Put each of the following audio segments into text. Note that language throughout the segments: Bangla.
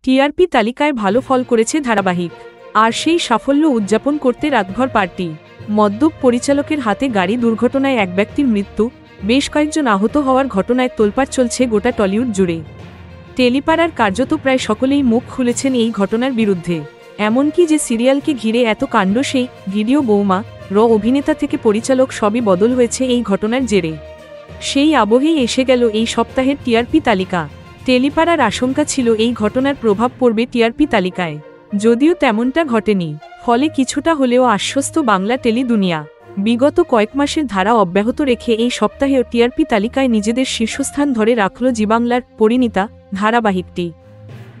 টিআরপি তালিকায় ভালো ফল করেছে ধারাবাহিক, আর সেই সাফল্য উদযাপন করতে রাতভর পার্টি। মদ্যপ পরিচালকের হাতে গাড়ি দুর্ঘটনায় এক ব্যক্তির মৃত্যু, বেশ কয়েকজন আহত হওয়ার ঘটনায় তোলপাড় চলছে গোটা টলিউড জুড়ে। টেলিপাড়ার কার্যত প্রায় সকলেই মুখ খুলেছেন এই ঘটনার বিরুদ্ধে। এমনকি যে সিরিয়ালকে ঘিরে এত কাণ্ড, সেই ভিডিও বৌমা অভিনেতা থেকে পরিচালক সবই বদল হয়েছে এই ঘটনার জেরে। সেই আবহেই এসে গেল এই সপ্তাহের টিআরপি তালিকা। টেলিপাড়ার আশঙ্কা ছিল এই ঘটনার প্রভাব পড়বে টিআরপি তালিকায়, যদিও তেমনটা ঘটেনি। ফলে কিছুটা হলেও আশ্বস্ত বাংলা টেলি দুনিয়া। বিগত কয়েক মাসের ধারা অব্যাহত রেখে এই সপ্তাহেও টিআরপি তালিকায় নিজেদের শীর্ষস্থান ধরে রাখল জি বাংলার পরিণীতা ধারাবাহিকটি।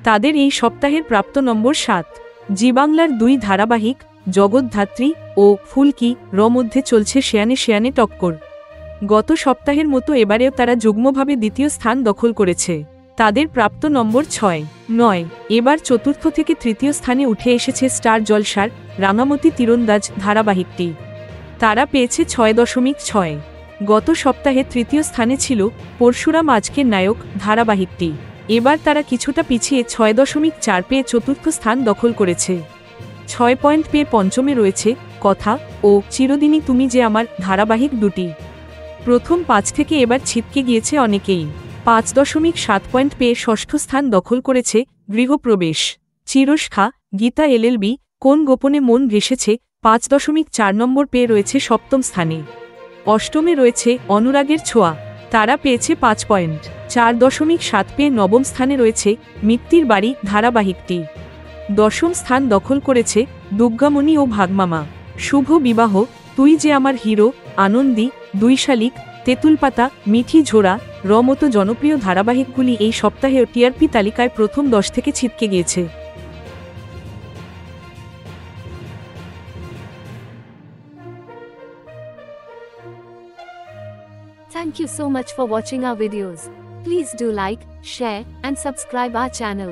তাদের এই সপ্তাহের প্রাপ্ত নম্বর 7। জি বাংলার 2 ধারাবাহিক জগদ্ধাত্রী ও ফুলকি মধ্যে চলছে শেয়ানে শেয়ানে টক্কর। গত সপ্তাহের মতো এবারেও তারা যুগ্মভাবে দ্বিতীয় স্থান দখল করেছে। তাদের প্রাপ্ত নম্বর 6-9। এবার চতুর্থ থেকে তৃতীয় স্থানে উঠে এসেছে স্টার জলসার রাঙামতি তীরন্দাজ ধারাবাহিকটি। তারা পেয়েছে 6.6। গত সপ্তাহে তৃতীয় স্থানে ছিল পরশুরাম আজকের নায়ক ধারাবাহিকটি। এবার তারা কিছুটা পিছিয়ে 6.4 পেয়ে চতুর্থ স্থান দখল করেছে। 6 পয়েন্ট পেয়ে পঞ্চমে রয়েছে কথা ও চিরদিনই তুমি যে আমার ধারাবাহিক দুটি। প্রথম 5 থেকে এবার ছিটকে গিয়েছে অনেকেই। 5.7 পয়েন্ট পেয়ে ষষ্ঠ স্থান দখল করেছে গৃহপ্রবেশ, চিরস্খা, গীতা এলএলবি, কোন গোপনে মন ভেসেছে 5.4 নম্বর পেয়ে রয়েছে সপ্তম স্থানে। অষ্টমে রয়েছে অনুরাগের ছোঁয়া, তারা পেয়েছে 5 পয়েন্ট। 4.7 পেয়ে নবম স্থানে রয়েছে মিত্তির বাড়ি ধারাবাহিকটি। দশম স্থান দখল করেছে দুর্গামণি ও ভাগমামা। শুভ বিবাহ, তুই যে আমার হিরো, আনন্দী, 2 শালিক, তেঁতুলপাতা, মিঠি ঝোড়া মতো জনপ্রিয় ধারাবাহিকগুলি এই সপ্তাহেও টিআরপি তালিকায় প্রথম 10 থেকে ছিটকে গিয়েছে। Thank you so much for watching our videos. Please do like, share, and subscribe our channel.